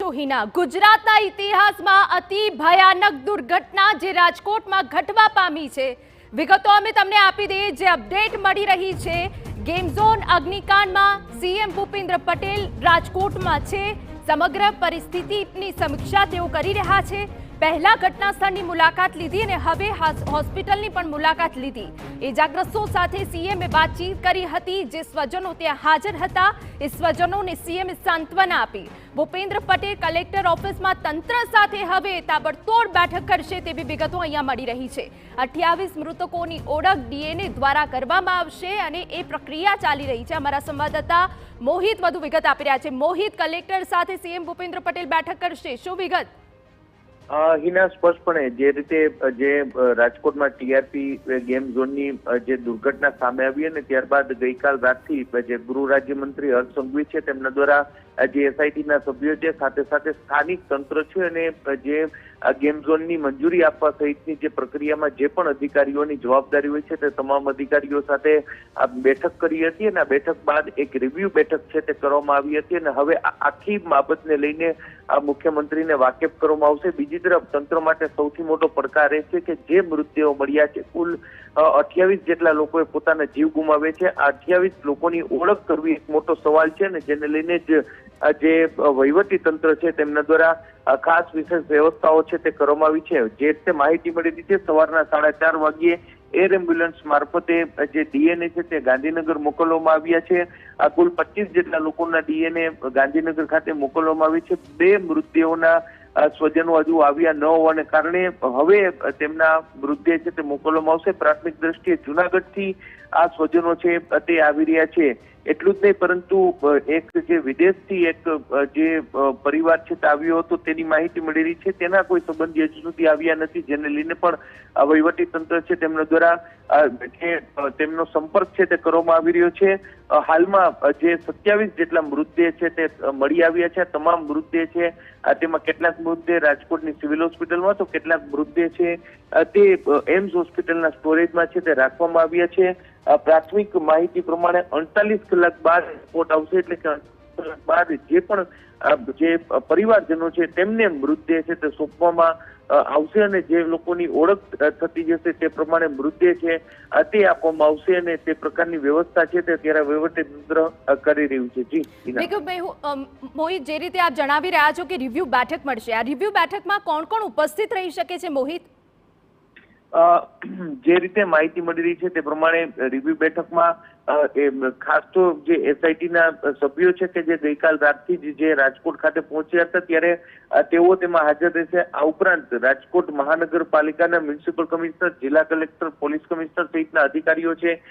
છો હિના, ગુજરાતના ઇતિહાસમાં અતિ ભયાનક દુર્ઘટના જે રાજકોટમાં ઘટવા પામી છે, વિગતો અમે તમને આપી દઈએ. જે અપડેટ મળી રહી છે, ગેમ ઝોન અગ્નિકાંડમાં સીએમ ભૂપેન્દ્ર પટેલ રાજકોટમાં છે. સમગ્ર પરિસ્થિતિની સમીક્ષા તેઓ કરી રહ્યા છે. પહેલા ઘટના સ્થળની મુલાકાત લીધી અને હવે હોસ્પિટલની પણ મુલાકાત લીધી. ઇજાગ્રસ્તો સાથે સીએમએ વાતચીત કરી હતી. જે સ્વજનો ત્યાં હાજર હતા એ સ્વજનોને સીએમએ સાંત્વના આપી. ભૂપેન્દ્ર પટેલ કલેક્ટર ઓફિસમાં તંત્ર સાથે હવે તાબડતોડ બેઠક કરશે તેવી વિગતો અહીંયા મળી રહી છે. 28 મૃતકોની ઓળખ ડીએનએ દ્વારા કરવામાં આવશે અને એ પ્રક્રિયા ચાલી રહી છે. અમારા સંવાદદાતા મોહિત વધુ વિગત આપી રહ્યા છે. મોહિત, કલેક્ટર સાથે સીએમ ભૂપેન્દ્ર પટેલ બેઠક કરશે, શું વિગત? હિના, સ્પષ્ટપણે જે રીતે જે રાજકોટમાં ટીઆરપી ગેમ ઝોનની જે દુર્ઘટના સામે આવી અને ત્યારબાદ ગઈકાલ રાતથી જે ગૃહ રાજ્યમંત્રી હર્ષ સંઘવી છે તેમના દ્વારા જે એસઆઈટીના સભ્યો છે સાથે સાથે સ્થાનિક તંત્ર છે અને જે ગેમ ઝોનની મંજૂરી આપવા સહિતની જે પ્રક્રિયામાં જે પણ અધિકારીઓની જવાબદારી હોય છે તે તમામ અધિકારીઓ સાથે બેઠક કરી હતી અને આ બેઠક બાદ એક રિવ્યુ બેઠક છે તે કરવામાં આવી હતી અને હવે આખી બાબતને લઈને મુખ્યમંત્રીને વાકેફ કરવામાં આવશે. બીજી તરફ તંત્ર માટે સૌથી મોટો પડકાર એ છે કે જે મૃતદેહો મળ્યા છે, કુલ 28 જેટલા લોકોએ પોતાના જીવ ગુમાવે છે. આ 28 લોકોની ઓળખ કરવી એક મોટો સવાલ છે અને જેને લઈને જ જે વહીવટી તંત્ર છે તેમના દ્વારા ખાસ વિશેષ વ્યવસ્થાઓ છે તે કરવામાં આવી છે. જે રીતે માહિતી મળી છે, સવારના 4:30 વાગ્યે એર એમ્બ્યુલન્સ મારફતે જે ડીએનએ છે તે ગાંધીનગર મોકલવામાં આવ્યા છે. આ કુલ 25 જેટલા લોકોના ડીએનએ ગાંધીનગર ખાતે મોકલવામાં આવી છે. 2 મૃતદેહોના સ્વજનો હજુ આવ્યા ન હોવાને કારણે હવે તેમના મૃતદેહ છે તે મોકલવામાં આવશે. પ્રાથમિક દ્રષ્ટિએ જુનાગઢથી આ સ્વજનો છે તે આવી રહ્યા છે. એટલું જ નહીં, પરંતુ એક જે વિદેશથી એક જે પરિવાર છે તે આવ્યો હતો તેની માહિતી મળી રહી છે. તેના કોઈ સંબંધી હજુ સુધી આવ્યા નથી, જેને લઈને પણ વહીવટી તંત્ર છે તેમના દ્વારા તેમનો સંપર્ક છે તે કરવામાં આવી રહ્યો છે. હાલમાં જે 27 જેટલા મૃતદેહ છે તે મળી આવ્યા છે. તમામ મૃતદેહ છે તેમાં કેટલાક મૃતદેહ રાજકોટની સિવિલ હોસ્પિટલમાં તો કેટલાક મૃતદેહ છે તે એમ્સ હોસ્પિટલના સ્ટોરેજમાં છે તે રાખવામાં આવ્યા છે. પ્રાથમિક માહિતી પ્રમાણે 48 કલાક બાદ રિપોર્ટ આવશે, એટલે કે 48 કલાક બાદ જે પણ જે પરિવારજનો છે તેમને મૃતદેહ છે તે સોંપવામાં આવશે અને જે લોકોની ઓળખ થતી જશે તે પ્રમાણે મૃતદેહ છે તે આપવામાં આવશે અને તે પ્રકારની વ્યવસ્થા છે તે અત્યારે વહીવટી તંત્ર કરી રહ્યું છે. જી મોહિત, જે રીતે આપ જણાવી રહ્યા છો કે રિવ્યુ બેઠક મળશે, આ રિવ્યુ બેઠકમાં કોણ કોણ ઉપસ્થિત રહી શકે છે મોહિત? જે રીતે માહિતી મળી રહી છે તે પ્રમાણે રિવ્યુ બેઠકમાં ખાસ તો જે એસઆઈટીના સભ્યો છે કે જે ગઈકાલ રાતથી જે રાજકોટ ખાતે પહોંચ્યા હતા ત્યારે તેઓ તેમાં હાજર રહેશે. આ ઉપરાંત રાજકોટ મહાનગરપાલિકાના મ્યુનિસિપલ કમિશનર, જિલ્લા કલેક્ટર, પોલીસ કમિશનર સહિતના અધિકારીઓ છે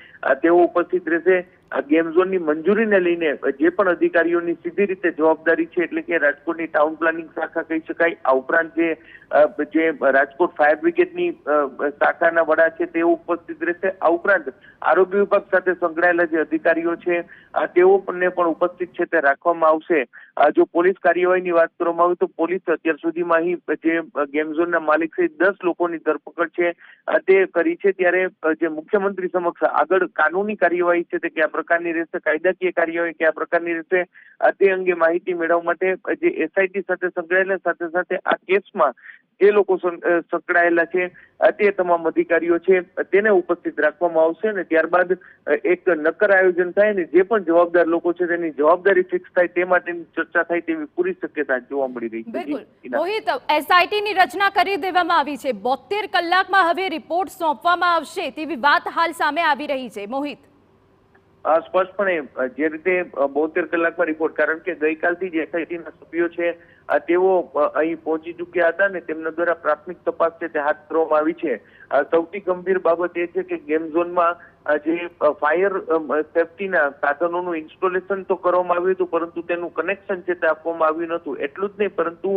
તેઓ ઉપસ્થિત રહેશે. આ ગેમ ઝોનની મંજૂરીને લઈને જે પણ અધિકારીઓની સીધી રીતે જવાબદારી છે, એટલે કે રાજકોટની ટાઉન પ્લાનિંગ શાખા કહી શકાય, આ ઉપરાંત જે રાજકોટ ફાયર બ્રિગેડની શાખાના વડા છે તેઓ ઉપસ્થિત રહેશે. આ ઉપરાંત આરોગ્ય વિભાગ સાથે સંકળાયેલા જે અધિકારીઓ છે તેઓ પણ ઉપસ્થિત છે તે રાખવામાં આવશે. જો પોલીસ કાર્યવાહીની વાત કરવામાં આવે તો પોલીસ અત્યાર સુધીમાં જે ગેમ ઝોનના માલિક સહિત 10 લોકોની ધરપકડ છે તે કરી છે. ત્યારે જે મુખ્યમંત્રી સમક્ષ આગળ કાનૂની કાર્યવાહી છે તે કયા પ્રકારની રહેશે, કાયદાકીય કાર્યવાહી કયા પ્રકારની રહેશે તે અંગે માહિતી મેળવવા માટે જે એસઆઈટી સાથે સંકળાયેલા સાથે સાથે આ કેસમાં જે લોકો સંકળાયેલા છે તે તમામ અધિકારીઓ છે તેને ઉપસ્થિત રાખવામાં આવશે અને ત્યારબાદ એક નક્કર આયોજન થાય અને જે પણ જવાબદાર લોકો છે તેની જવાબદારી ફિક્સ થાય તે માટેની ચર્ચા થાય તેવી પૂરી શક્યતા જોવા મળી રહી છે. બિલકુલ મોહિત, એસઆઈટીની રચના કરી દેવામાં આવી છે. 72 કલાકમાં હવે રિપોર્ટ સોંપવામાં આવશે તેવી વાત હાલ સામે આવી રહી છે. મોહિત, સ્પષ્ટપણે જે રીતે 72 કલાકમાં રિપોર્ટ, કારણ કે ગઈકાલથી જે એસઆઈટીના સભ્યો છે તેઓ અહીં પહોંચી ચૂક્યા હતા અને તેમના દ્વારા પ્રાથમિક તપાસ છે તે હાથ ધરવામાં આવી છે. સૌથી ગંભીર બાબત એ છે કે ગેમ ઝોનમાં જે ફાયર સેફટીના સાધનોનું ઇન્સ્ટોલેશન તો કરવામાં આવ્યું હતું, પરંતુ તેનું કનેક્શન છે તે આપવામાં આવ્યું નહોતું. એટલું જ નહીં, પરંતુ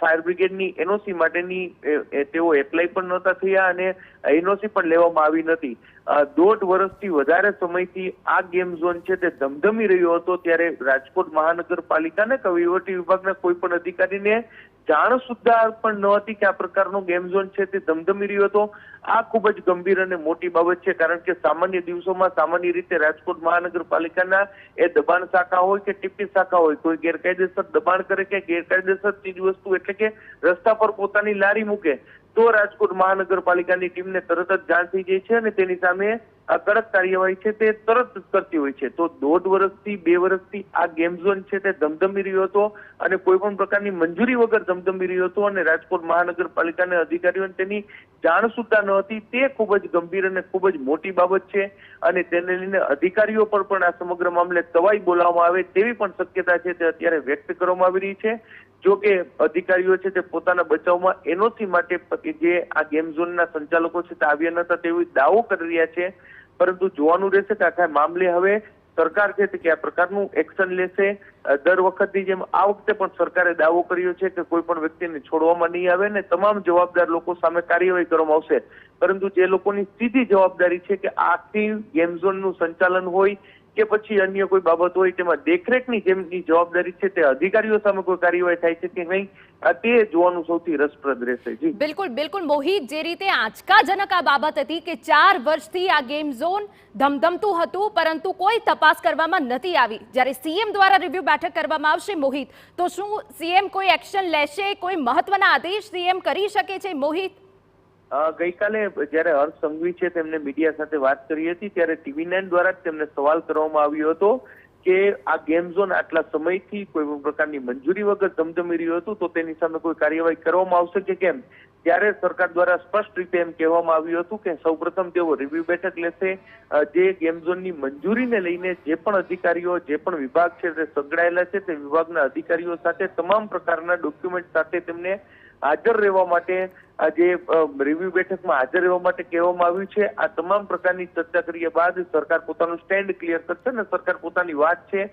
ફાયર બ્રિગેડની એનઓસી માટેની તેઓ એપ્લાય પણ નહોતા થયા અને એનઓસી પણ લેવામાં આવી નથી. 1.5 વર્ષથી વધારે સમયથી આ ગેમ ઝોન છે તે ધમધમી રહ્યો હતો. ત્યારે રાજકોટ મહાનગરપાલિકાને કે વહીવટી વિભાગના કોઈ પણ અધિકારીને જાણ સુદ્ધા પણ ન હતી કે આ પ્રકારનો ગેમ ઝોન છે તે ધમધમી રહ્યો હતો. આ ખૂબ જ ગંભીર અને મોટી બાબત છે, કારણ કે સામાન્ય દિવસોમાં સામાન્ય રીતે રાજકોટ મહાનગરપાલિકાના એ દબાણ શાખા હોય કે ટીપી શાખા હોય, કોઈ ગેરકાયદેસર દબાણ કરે કે ગેરકાયદેસર ચીજ વસ્તુ એટલે કે રસ્તા પર પોતાની લારી મૂકે તો રાજકોટ મહાનગરપાલિકાની ટીમને તરત જ જાણ થઈ જાય છે અને તેની સામે આ કડક કાર્યવાહી છે તે તરત જ કરતી હોય છે. તો 1.5 વર્ષથી 2 વર્ષથી આ ગેમ ઝોન છે તે ધમધમી રહ્યો હતો અને કોઈ પણ પ્રકારની મંજૂરી વગર ધમધમી રહ્યો હતો અને રાજકોટ મહાનગરપાલિકાના અધિકારીઓને તેની જાણ સુદ્ધા ન હતી. તે ખૂબ જ ગંભીર અને ખૂબ જ મોટી બાબત છે અને તેને લઈને અધિકારીઓ પર પણ આ સમગ્ર મામલે તવાઈ બોલાવવામાં આવે તેવી પણ શક્યતા છે તે અત્યારે વ્યક્ત કરવામાં આવી રહી છે. જો કે અધિકારીઓ છે તે પોતાના બચાવમાં એનઓસી માટે જે આ ગેમ ઝોનના સંચાલકો છે તે આવ્યા નતા તેવી દાવો કરી રહ્યા છે, પરંતુ જોવાનું રહેશે કે આખા મામલે હવે સરકાર છે તે કયા પ્રકારનું એક્શન લેશે. દર વખતની જેમ આ વખતે પણ સરકારે દાવો કર્યો છે કે કોઈ પણ વ્યક્તિને છોડવામાં નહીં આવે ને તમામ જવાબદાર લોકો સામે કાર્યવાહી કરવામાં આવશે, પરંતુ જે લોકોની સીધી જવાબદારી છે કે આખી ગેમ ઝોનનું સંચાલન હોય કે પછી અન્ય કોઈ બાબત હોય તેમાં દેખરેખની જેમની જવાબદારી છે તે અધિકારીઓ સામે કોઈ કાર્યવાહી થાય છે કે નહીં તે જોવાનું સૌથી રસપ્રદ રહેશે. જી બિલકુલ મોહિત, જે રીતે આંચકાજનક આ બાબત હતી કે 4 વર્ષથી આ ગેમ ઝોન ધમધમતું હતું પરંતુ કોઈ તપાસ કરવામાં નથી આવી. જ્યારે સીએમ દ્વારા રિવ્યુ બેઠક કરવામાં આવશે મોહિત, તો શું સીએમ કોઈ એક્શન લેશે, કોઈ મહત્વના આદેશ સીએમ કરી શકે છે મોહિત? ગઈકાલે જયારે હર્ષ સંઘવી છે તેમને મીડિયા સાથે વાત કરી હતી ત્યારે TV9 દ્વારા જ તેમને સવાલ કરવામાં આવ્યો હતો કે આ ગેમ ઝોન આટલા સમયથી કોઈ પણ પ્રકારની મંજૂરી વગર ધમધમી રહ્યું હતું તો તેની સામે કોઈ કાર્યવાહી કરવામાં આવશે કે કેમ. ત્યારે સરકાર દ્વારા સ્પષ્ટ રીતે એમ કહેવામાં આવ્યું હતું કે સૌપ્રથમ તેઓ રિવ્યુ બેઠક લેશે. જે ગેમ ઝોનની મંજૂરીને લઈને જે પણ અધિકારીઓ જે પણ વિભાગ છે તે સંકળાયેલા છે તે વિભાગના અધિકારીઓ સાથે તમામ પ્રકારના ડોક્યુમેન્ટ સાથે તેમને હાજર રહેવા માટે જે રિવ્યુ બેઠકમાં હાજર રહેવા માટે કહેવામાં આવ્યું છે. આ તમામ પ્રકારની ચર્ચા કર્યા બાદ સરકાર પોતાનું સ્ટેન્ડ ક્લિયર કરશે અને સરકાર પોતાની વાત છે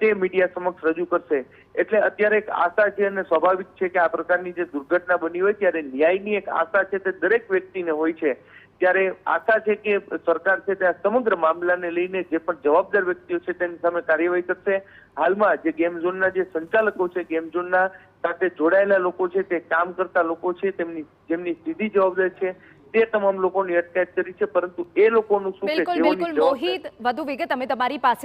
તે મીડિયા સમક્ષ રજૂ કરશે. એટલે અત્યારે એક આશા છે અને સ્વાભાવિક છે કે આ પ્રકારની જે દુર્ઘટના બની હોય ત્યારે ન્યાયની એક આશા છે તે દરેક વ્યક્તિને હોય છે. ત્યારે આશા છે કે સરકાર છે તે આ સમગ્ર મામલાને લઈને જે પણ જવાબદાર વ્યક્તિઓ છે તેની સામે કાર્યવાહી કરશે. હાલમાં જે ગેમ ઝોનના જે સંચાલકો છે, ગેમ ઝોનના સાથે જોડાયેલા લોકો છે, તે કામ કરતા લોકો છે, જેમની સીધી જવાબદારી છે તે તમામ લોકોની અટકાયત કરી છે, પરંતુ એ લોકોનું શું છે બિલકુલ મોહિત, વધુ વિગત અમે તમારી પાસે